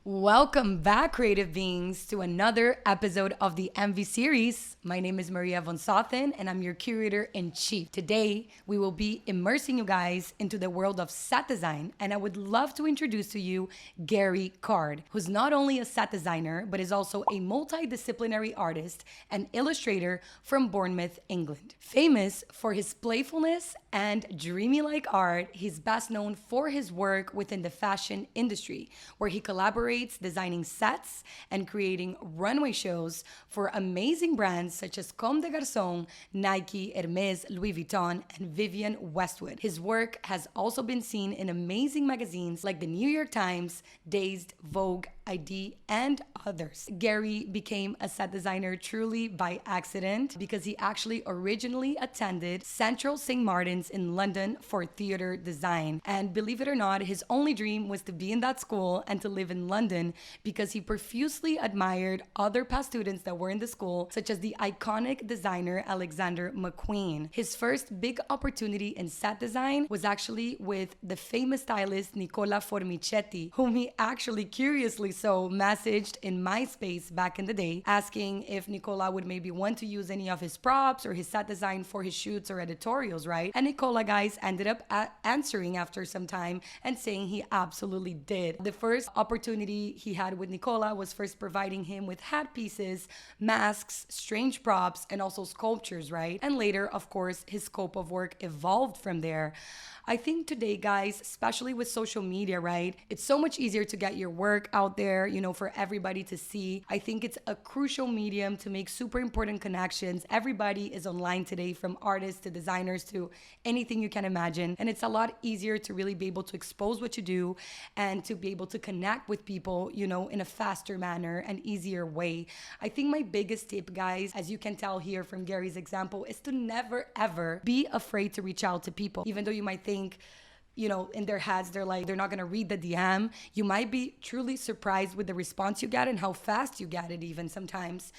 Welcome back, creative beings, to another episode of the MV series. My name is Maria von Sothen, and I'm your curator in chief. Today, we will be immersing you guys into the world of set design, and I would love to introduce to you Gary Card, who's not only a set designer, but is also a multi-disciplinary artist and illustrator from Bournemouth, England. Famous for his playfulness and dreamy-like art, he's best known for his work within the fashion industry, where he collaborates designing sets and creating runway shows for amazing brands such as Comme des Garçons, Nike, Hermes, Louis Vuitton, and Vivienne Westwood. His work has also been seen in amazing magazines like the New York Times, Dazed, Vogue, ID, and others. Gary became a set designer truly by accident because he actually originally attended Central St. Martin's in London for theater design. And believe it or not, his only dream was to be in that school and to live in London because he profusely admired other past students that were in the school, such as the iconic designer Alexander McQueen. His first big opportunity in set design was actually with the famous stylist Nicola Formichetti, whom he actually curiously so messaged in MySpace back in the day, asking if Nicola would maybe want to use any of his props or his set design for his shoots or editorials, right? And Nicola, guys, ended up answering after some time and saying he absolutely did. The first opportunity he had with Nicola was first providing him with hat pieces, masks, strange props, and also sculptures, right? And later, of course, his scope of work evolved from there. I think today, guys, especially with social media, right? It's so much easier to get your work out there, for everybody to see. I think it's a crucial medium to make super important connections. Everybody is online today, from artists to designers to anything you can imagine. And it's a lot easier to really be able to expose what you do and to be able to connect with people, in a faster manner and easier way. I think my biggest tip, guys, as you can tell here from Gary's example, is to never, ever be afraid to reach out to people. Even though you might think, in their heads, they're not going to read the DM. You might be truly surprised with the response you get and how fast you get it even sometimes.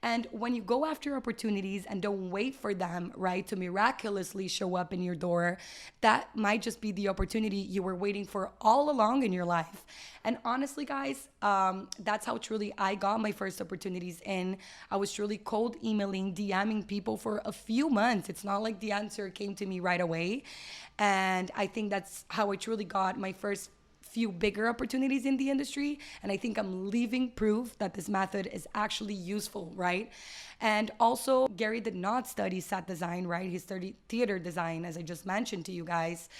And when you go after opportunities and don't wait for them, right, to miraculously show up in your door, that might just be the opportunity you were waiting for all along in your life. And honestly, guys, that's how truly I got my first opportunities in. I was truly cold emailing, DMing people for a few months. It's not like the answer came to me right away. And I think that's how I truly got my first few bigger opportunities in the industry. And I think I'm leaving proof that this method is actually useful, right? And also, Gary did not study set design, right? He studied theater design, as I just mentioned to you guys.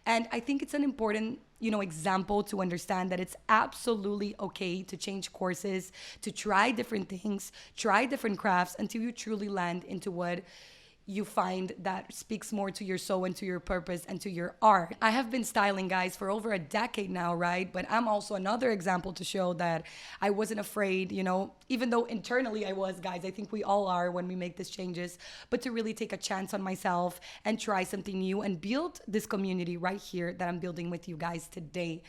And I think it's an important, example to understand that it's absolutely okay to change courses, to try different things, try different crafts until you truly land into what you find that speaks more to your soul and to your purpose and to your art. I have been styling, guys, for over a decade now, right? But I'm also another example to show that I wasn't afraid, even though internally I was, guys. I think we all are when we make these changes, but to really take a chance on myself and try something new and build this community right here that I'm building with you guys today.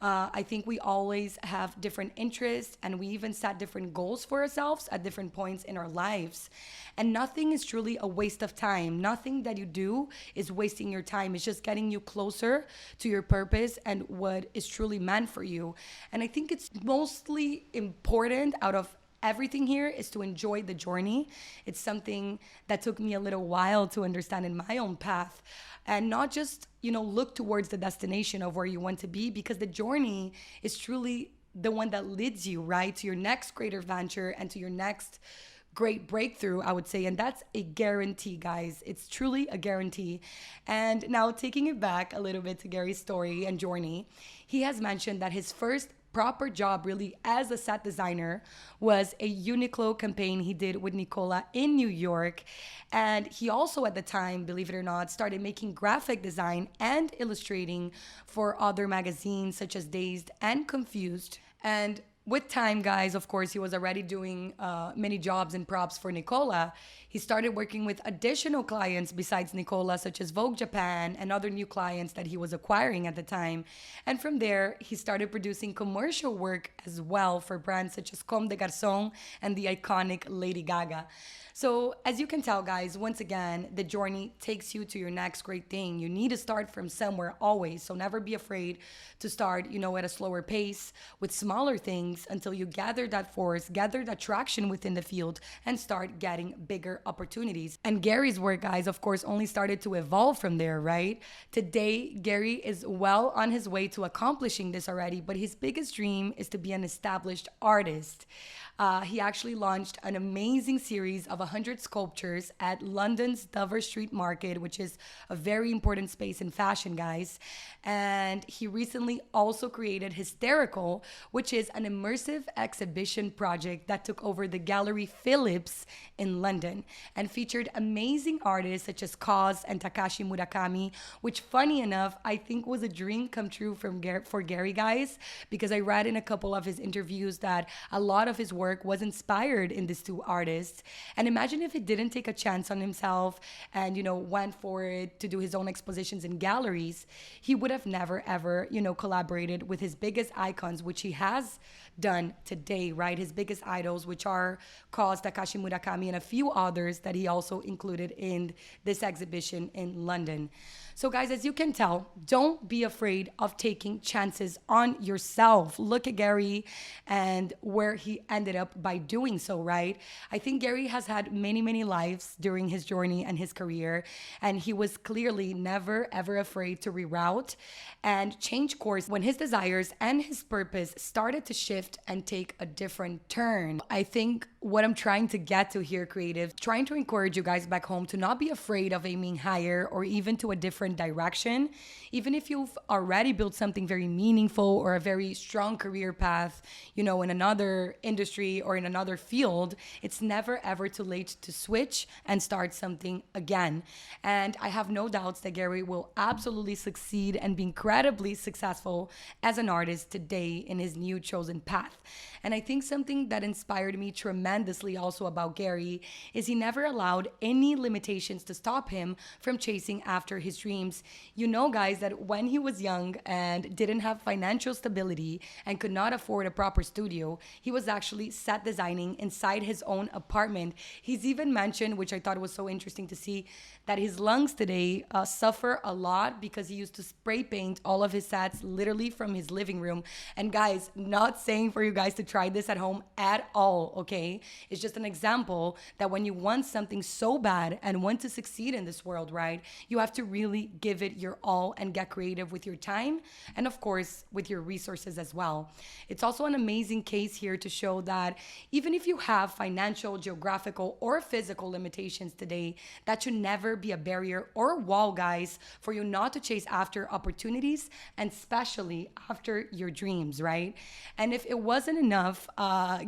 I think we always have different interests, and we even set different goals for ourselves at different points in our lives. And nothing is truly a waste of time. Nothing that you do is wasting your time. It's just getting you closer to your purpose and what is truly meant for you. And I think it's mostly important out of everything here is to enjoy the journey. It's something that took me a little while to understand in my own path, and not just, look towards the destination of where you want to be, because the journey is truly the one that leads you, right, to your next greater venture and to your next great breakthrough, I would say. And that's a guarantee, guys. It's truly a guarantee. And now, taking it back a little bit to Gary's story and journey, he has mentioned that his first proper job really as a set designer was a Uniqlo campaign he did with Nicola in New York. And he also, at the time, believe it or not, started making graphic design and illustrating for other magazines such as Dazed and Confused. And with time, guys, of course, he was already doing many jobs and props for Nicola. He started working with additional clients besides Nicola, such as Vogue Japan and other new clients that he was acquiring at the time. And from there, he started producing commercial work as well for brands such as Comme des Garçons and the iconic Lady Gaga. So, as you can tell, guys, once again, the journey takes you to your next great thing. You need to start from somewhere always. So, never be afraid to start, at a slower pace with smaller things until you gather that force, gather that traction within the field, and start getting bigger opportunities. And Gary's work, guys, of course, only started to evolve from there, right? Today, Gary is well on his way to accomplishing this already, but his biggest dream is to be an established artist. He actually launched an amazing series of 100 sculptures at London's Dover Street Market, which is a very important space in fashion, guys. And he recently also created Hysterical, which is an immersive exhibition project that took over the Gallery Phillips in London and featured amazing artists such as Cause and Takashi Murakami, which, funny enough, I think was a dream come true for Gary, guys, because I read in a couple of his interviews that a lot of his work was inspired in these two artists. And imagine if he didn't take a chance on himself and, went for it to do his own expositions in galleries, he would have never, ever, collaborated with his biggest icons, which he has done today, right? His biggest idols, which are Cause, Takashi Murakami, and a few others that he also included in this exhibition in London. So, guys, as you can tell, don't be afraid of taking chances on yourself. Look at Gary and where he ended up by doing so, right? I think Gary has had many, many lives during his journey and his career, and he was clearly never, ever afraid to reroute and change course when his desires and his purpose started to shift and take a different turn. I think what I'm trying to get to here, creative, trying to encourage you guys back home to not be afraid of aiming higher or even to a different direction. Even if you've already built something very meaningful or a very strong career path, in another industry or in another field, it's never ever too late to switch and start something again. And I have no doubts that Gary will absolutely succeed and be incredibly successful as an artist today in his new chosen path. And I think something that inspired me tremendously also about Gary is he never allowed any limitations to stop him from chasing after his dreams. Guys, that when he was young and didn't have financial stability and could not afford a proper studio, he was actually set designing inside his own apartment. He's even mentioned, which I thought was so interesting to see, that his lungs today suffer a lot because he used to spray paint all of his sets literally from his living room. And guys, not saying for you guys to try this at home at all, okay? It's just an example that when you want something so bad and want to succeed in this world, right, you have to really give it your all and get creative with your time and, of course, with your resources as well. It's also an amazing case here to show that even if you have financial, geographical, or physical limitations today, that should never be a barrier or a wall, guys, for you not to chase after opportunities and especially after your dreams, right? And if it wasn't enough,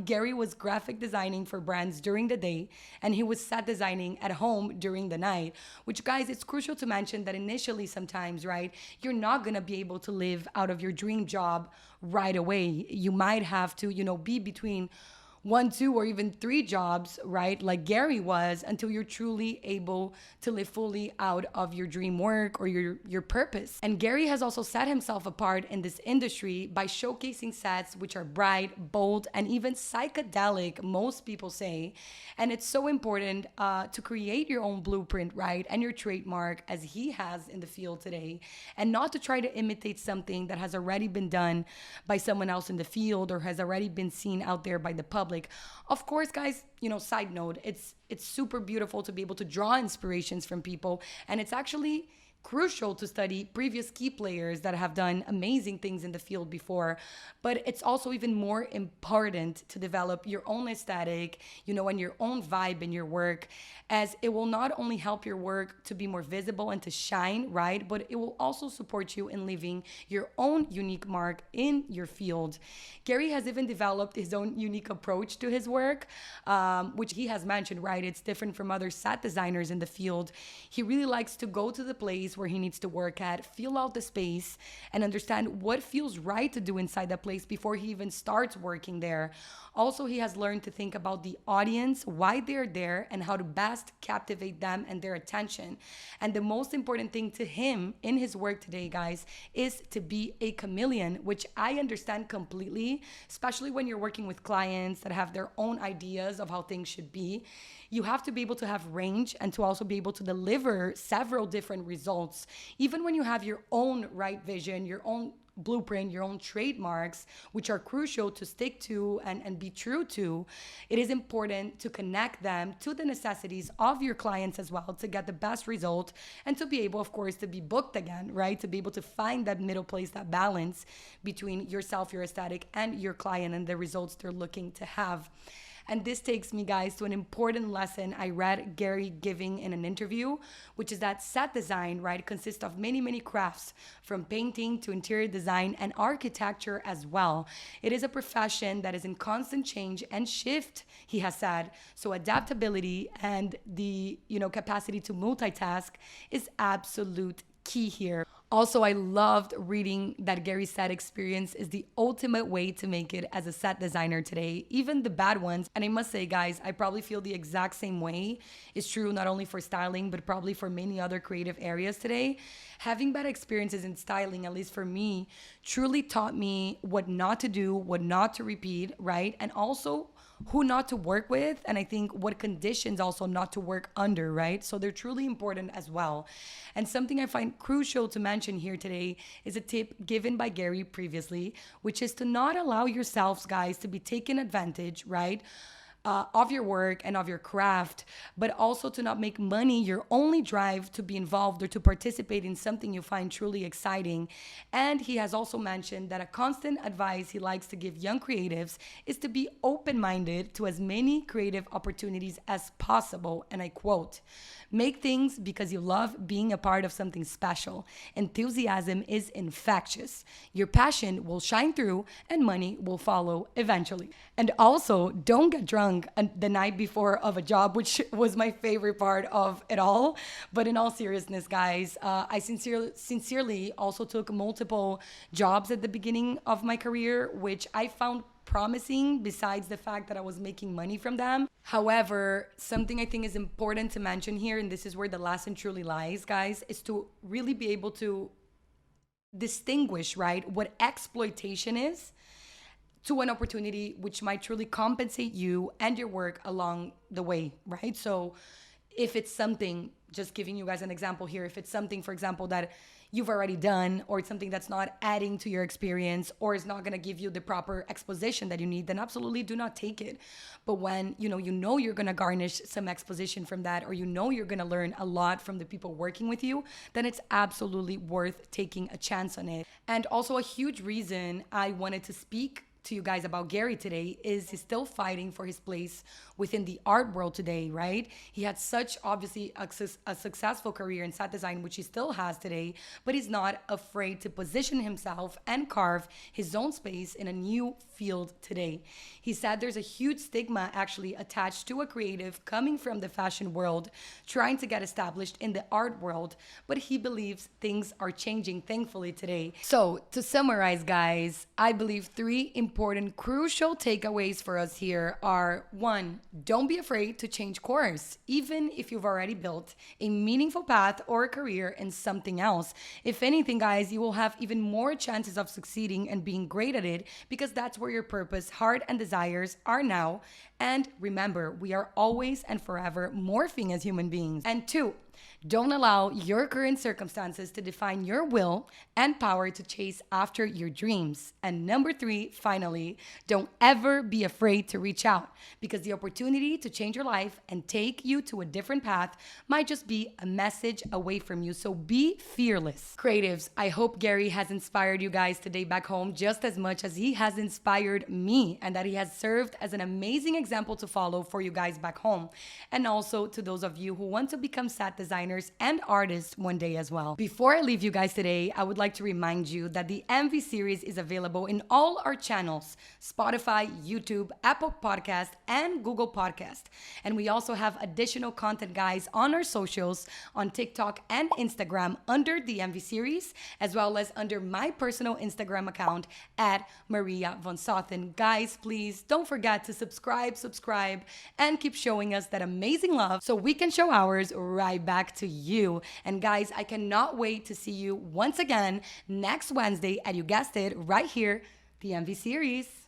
Gary was graphic designing for brands during the day and he was set designing at home during the night, which, guys, it's crucial to mention that initially sometimes, right, you're not going to be able to live out of your dream job right away. You might have to, be between 1, 2, or even 3 jobs, right? Like Gary was, until you're truly able to live fully out of your dream work or your purpose. And Gary has also set himself apart in this industry by showcasing sets which are bright, bold, and even psychedelic, most people say. And it's so important to create your own blueprint, right? And your trademark, as he has in the field today, and not to try to imitate something that has already been done by someone else in the field or has already been seen out there by the public. Of course, guys, side note, it's super beautiful to be able to draw inspirations from people, and it's actually crucial to study previous key players that have done amazing things in the field before. But it's also even more important to develop your own aesthetic, and your own vibe in your work, as it will not only help your work to be more visible and to shine, right? But it will also support you in leaving your own unique mark in your field. Gary has even developed his own unique approach to his work, which he has mentioned, right? It's different from other set designers in the field. He really likes to go to the place place where he needs to work at, feel out the space, and understand what feels right to do inside that place before he even starts working there. Also, he has learned to think about the audience, why they're there, and how to best captivate them and their attention. And the most important thing to him in his work today, guys, is to be a chameleon, which I understand completely, especially when you're working with clients that have their own ideas of how things should be. You have to be able to have range and to also be able to deliver several different results. Even when you have your own right vision, your own blueprint, your own trademarks, which are crucial to stick to and be true to, it is important to connect them to the necessities of your clients as well to get the best result and to be able, of course, to be booked again, right? To be able to find that middle place, that balance between yourself, your aesthetic, and your client and the results they're looking to have. And this takes me, guys, to an important lesson I read Gary giving in an interview, which is that set design, right, consists of many, many crafts, from painting to interior design and architecture as well. It is a profession that is in constant change and shift, he has said. So adaptability and the, capacity to multitask is absolute key here. Also, I loved reading that Gary said experience is the ultimate way to make it as a set designer today, even the bad ones. And I must say, guys, I probably feel the exact same way. It's true not only for styling, but probably for many other creative areas today. Having bad experiences in styling, at least for me, truly taught me what not to do, what not to repeat, right? And also who not to work with, and I think what conditions also not to work under, right? So they're truly important as well. And something I find crucial to mention here today is a tip given by Gary previously, which is to not allow yourselves, guys, to be taken advantage, right? Of your work and of your craft, but also to not make money your only drive to be involved or to participate in something you find truly exciting. And he has also mentioned that a constant advice he likes to give young creatives is to be open-minded to as many creative opportunities as possible. And I quote, "Make things because you love being a part of something special. Enthusiasm is infectious. Your passion will shine through and money will follow eventually." And also, don't get drunk the night before of a job, which was my favorite part of it all. But in all seriousness, guys, I sincerely also took multiple jobs at the beginning of my career, which I found promising besides the fact that I was making money from them. However, something I think is important to mention here, and this is where the lesson truly lies, guys, is to really be able to distinguish, right, what exploitation is to an opportunity which might truly compensate you and your work along the way, right? So if it's something, just giving you guys an example here, if it's something, for example, that you've already done, or it's something that's not adding to your experience, or is not gonna give you the proper exposition that you need, then absolutely do not take it. But when you know you're gonna garnish some exposition from that, or you're gonna learn a lot from the people working with you, then it's absolutely worth taking a chance on it. And also a huge reason I wanted to speak to you guys about Gary today is he's still fighting for his place within the art world today, right? He had such obviously a successful career in set design, which he still has today, but he's not afraid to position himself and carve his own space in a new field today. He said there's a huge stigma actually attached to a creative coming from the fashion world, trying to get established in the art world, but he believes things are changing, thankfully, today. So to summarize, guys, I believe 3 important crucial takeaways for us here are: 1, don't be afraid to change course, even if you've already built a meaningful path or a career in something else. If anything, guys, you will have even more chances of succeeding and being great at it, because that's where your purpose, heart, and desires are now. And remember, we are always and forever morphing as human beings. And 2, don't allow your current circumstances to define your will and power to chase after your dreams. And number 3, finally, don't ever be afraid to reach out, because the opportunity to change your life and take you to a different path might just be a message away from you. So be fearless. Creatives, I hope Gary has inspired you guys today back home just as much as he has inspired me, and that he has served as an amazing example to follow for you guys back home. And also to those of you who want to become set designers designers and artists one day as well. Before I leave you guys today, I would like to remind you that the MV series is available in all our channels: Spotify, YouTube, Apple Podcast, and Google Podcast. And we also have additional content, guys, on our socials, on TikTok and Instagram under the MV series, as well as under my personal Instagram account at Maria von Sothen. Guys, please don't forget to subscribe, and keep showing us that amazing love so we can show ours right back to you. And guys, I cannot wait to see you once again next Wednesday at, you guessed it, right here, the MV series.